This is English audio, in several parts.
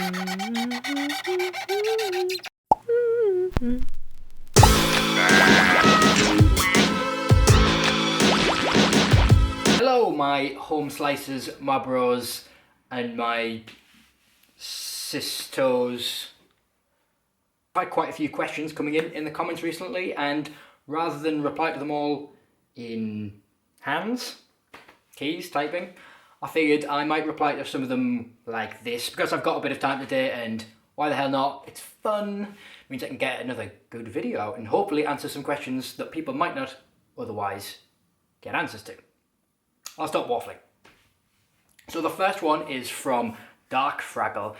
Hello my home slicers, my bros and my sisters. I've had quite a few questions coming in the comments recently, and rather than reply to them all in keys typing, I figured I might reply to some of them like this because I've got a bit of time today, and why the hell not? It's fun. It means I can get another good video out and hopefully answer some questions that people might not otherwise get answers to. I'll stop waffling. So the first one is from DarkFraggel.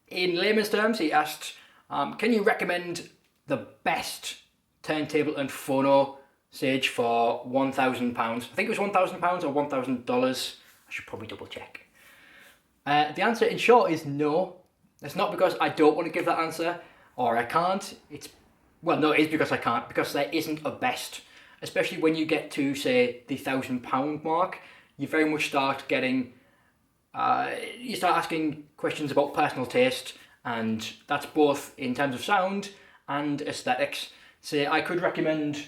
In layman's terms, he asked, can you recommend the best turntable and phono stage for £1,000? I think it was £1,000 or $1,000. I should probably double check. The answer in short is no. It's not because I don't want to give that answer or I can't. It is because I can't, because there isn't a best. Especially when you get to, say, the £1,000 mark, you very much start getting, you start asking questions about personal taste, and that's both in terms of sound and aesthetics. Say, I could recommend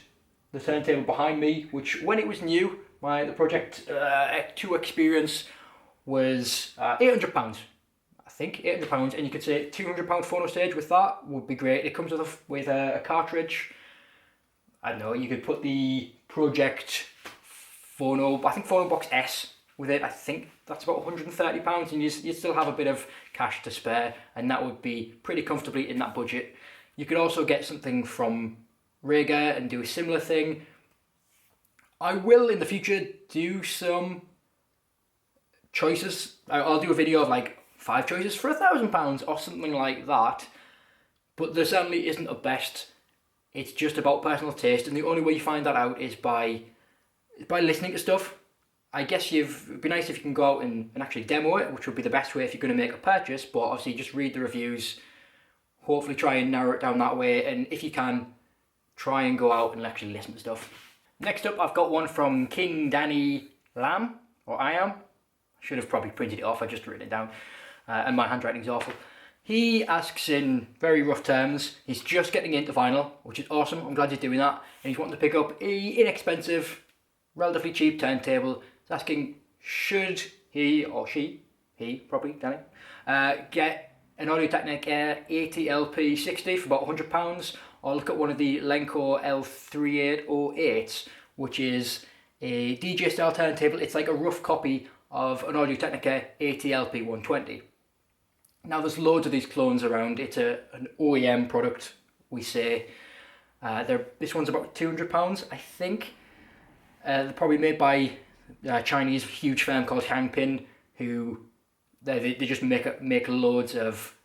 the turntable behind me, which when it was new, the Pro-ject 2 experience was £800. I think £800, and you could say £200 phono stage with that would be great. It comes with a cartridge. I don't know, you could put the Pro-ject Phono, I think Phono Box S with it. I think that's about £130, and you still have a bit of cash to spare, and that would be pretty comfortably in that budget. You could also get something from Rager and do a similar thing. I will in the future do some choices. I'll do a video of like 5 choices for £1,000 or something like that, but there certainly isn't a best. It's just about personal taste, and the only way you find that out is by listening to stuff. I guess it'd be nice if you can go out and actually demo it, which would be the best way if you're going to make a purchase, but obviously just read the reviews, hopefully try and narrow it down that way, and if you can, try and go out and actually listen to stuff. Next up, I've got one from Kingdannylam, or I am. I should have probably printed it off, I just written it down, and my handwriting's awful. He asks in very rough terms, he's just getting into vinyl, which is awesome, I'm glad he's doing that, and he's wanting to pick up an inexpensive, relatively cheap turntable. He's asking, should he, or she, probably, Danny, get an Audio-Technica ATLP60 for about £100, or look at one of the Lenco L3808s, which is a DJ style turntable. It's like a rough copy of an Audio-Technica ATLP120. Now there's loads of these clones around. It's an OEM product, we say. This one's about £200, I think. They're probably made by a Chinese huge firm called Hangpin, who they just make loads of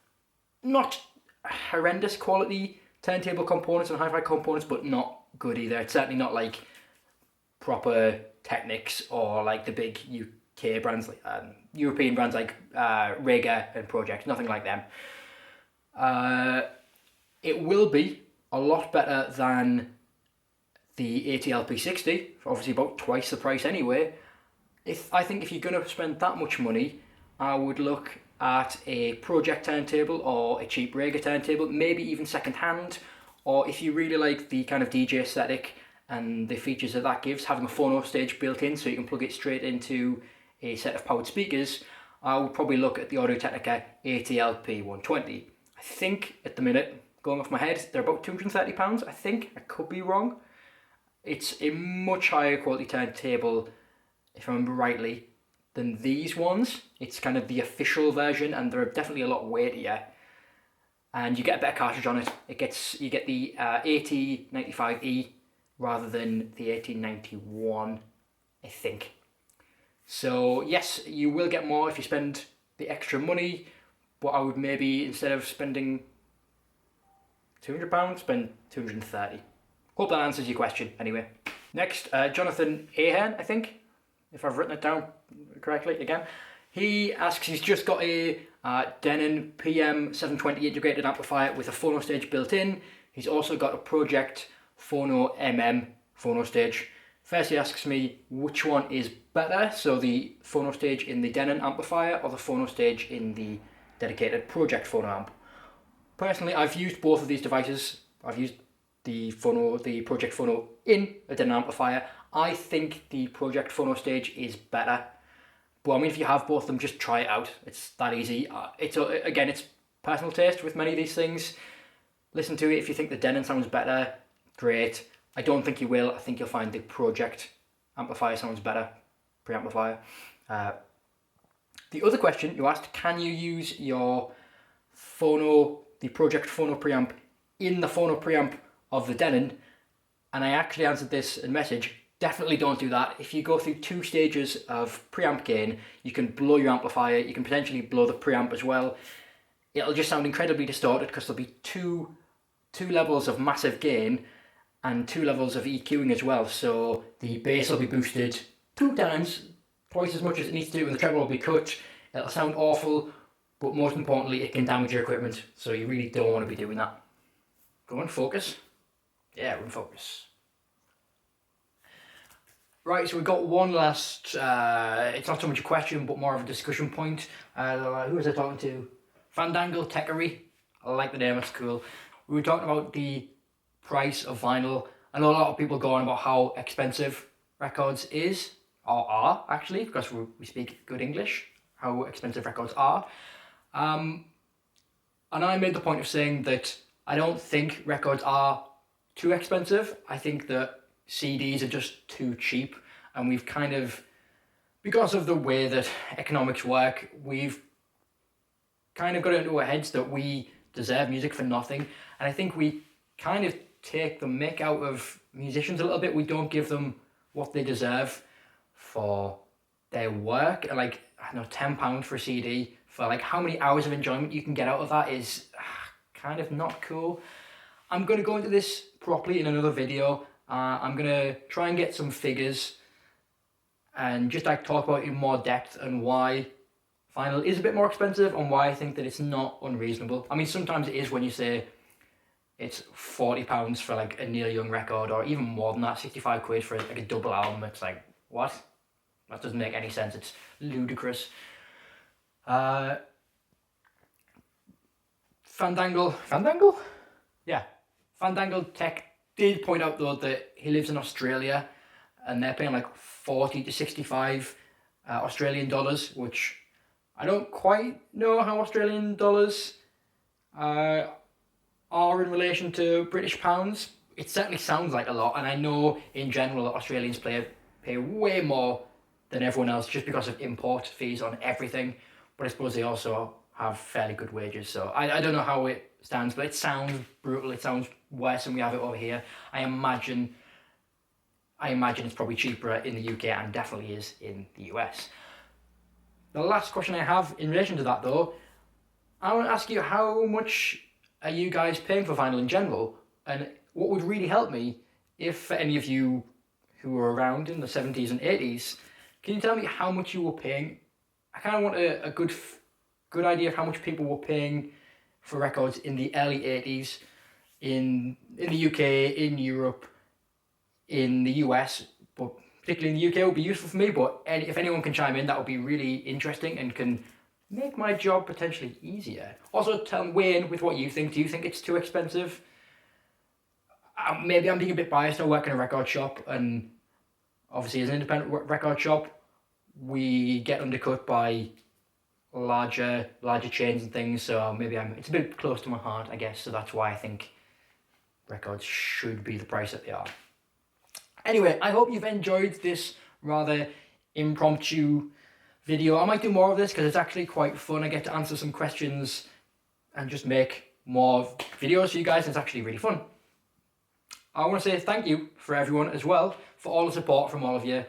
not horrendous quality turntable components and hi-fi components, but not good either. It's certainly not like proper Technics or like the big UK brands, like European brands like Rager and Pro-ject, nothing like them. It will be a lot better than the ATLP60, obviously about twice the price anyway. I think if you're going to spend that much money, I would look at a Pro-ject turntable or a cheap Rager turntable, maybe even second hand, or if you really like the kind of DJ aesthetic and the features that gives, having a phono stage built in so you can plug it straight into a set of powered speakers, I would probably look at the Audio-Technica ATLP120. I think at the minute, going off my head, they're about £230, I think. I could be wrong. It's a much higher quality turntable, if I remember rightly, than these ones. It's kind of the official version, and they're definitely a lot weightier. And you get a better cartridge on it. You get the AT95E rather than the 1891, I think. So yes, you will get more if you spend the extra money, but I would maybe, instead of spending £200, spend £230. Hope that answers your question anyway. Next, Johnathon, Ahern, I think, if I've written it down correctly again. He asks, he's just got a Denon PM720 integrated amplifier with a phono stage built in. He's also got a Pro-ject Phono MM phono stage. First he asks me which one is better, so the phono stage in the Denon amplifier or the phono stage in the dedicated Pro-ject Phono amp. Personally, I've used both of these devices. I've used the Pro-ject Phono in a Denon amplifier. I think the Pro-ject Phono stage is better. But I mean, if you have both of them, just try it out. It's that easy. Again, it's personal taste with many of these things. Listen to it. If you think the Denon sounds better, great. I don't think you will. I think you'll find the Pro-ject amplifier sounds better. Preamplifier. The other question you asked, can you use your the Pro-ject Phono Pre-amp in the Phono Pre-amp of the Denon? And I actually answered this in message. Definitely don't do that. If you go through 2 stages of preamp gain, you can blow your amplifier, you can potentially blow the preamp as well. It'll just sound incredibly distorted because there'll be two levels of massive gain and 2 levels of EQing as well. So the bass will be boosted 2 times, twice as much as it needs to, and the treble will be cut. It'll sound awful, but most importantly, it can damage your equipment. So you really don't want to be doing that. Go on, focus. Yeah, we're in focus. Right, so we've got one last, it's not so much a question, but more of a discussion point. Who was I talking to? Fandangle, Techery. I like the name, it's cool. We were talking about the price of vinyl. I know a lot of people go on about how expensive records is, or are actually, because we speak good English, how expensive records are. And I made the point of saying that I don't think records are too expensive. I think that CDs are just too cheap, and we've kind of, because of the way that economics work, we've kind of got into our heads that we deserve music for nothing, and I think we kind of take the mick out of musicians a little bit. We don't give them what they deserve for their work. And like, I don't know, £10 for a CD, for like how many hours of enjoyment you can get out of that is kind of not cool. I'm going to go into this properly in another video. I'm going to try and get some figures and just like talk about it in more depth and why vinyl is a bit more expensive and why I think that it's not unreasonable. I mean, sometimes it is when you say it's £40 for like a Neil Young record, or even more than that, 65 quid for like a double album. It's like, what? That doesn't make any sense. It's ludicrous. Fandangle? Yeah. Fandangle Tech did point out though that he lives in Australia and they're paying like 40 to 65 Australian dollars, which I don't quite know how Australian dollars are in relation to British pounds. It certainly sounds like a lot, and I know in general Australians pay way more than everyone else just because of import fees on everything, but I suppose they also have fairly good wages, so I don't know how it stands, but it sounds brutal. It sounds worse than we have it over here. I imagine it's probably cheaper in the UK and definitely is in the US. The last question I have in relation to that though, I want to ask you, how much are you guys paying for vinyl in general? And what would really help me, if for any of you who were around in the 70s and 80s, can you tell me how much you were paying? I kind of want a good idea of how much people were paying for records in the early 80s in the UK, in Europe, in the US, but particularly in the UK would be useful for me, but if anyone can chime in, that would be really interesting and can make my job potentially easier. Also, weigh in with what you think. Do you think it's too expensive? Maybe I'm being a bit biased. I work in a record shop, and obviously as an independent record shop, we get undercut by larger chains and things, so maybe it's a bit close to my heart, I guess, so that's why I think records should be the price that they are. Anyway, I hope you've enjoyed this rather impromptu video. I might do more of this because it's actually quite fun. I get to answer some questions and just make more videos for you guys, and it's actually really fun. I want to say thank you for everyone as well, for all the support from all of you.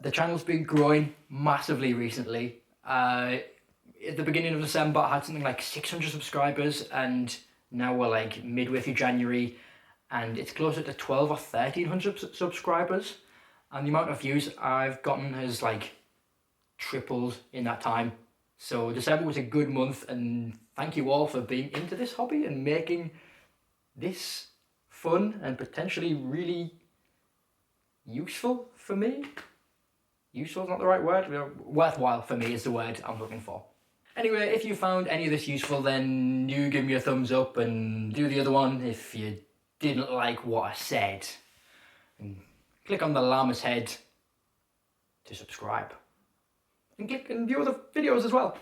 The channel's been growing massively recently. At the beginning of December, I had something like 600 subscribers, and now we're like midway through January, and it's closer to 12 or 1300 subscribers, and the amount of views I've gotten has like tripled in that time. So December was a good month, and thank you all for being into this hobby and making this fun and potentially really useful for me. Useful is not the right word. Worthwhile for me is the word I'm looking for. Anyway, if you found any of this useful, then you give me a thumbs up and do the other one if you didn't like what I said. And click on the llama's head to subscribe. And click and view other videos as well.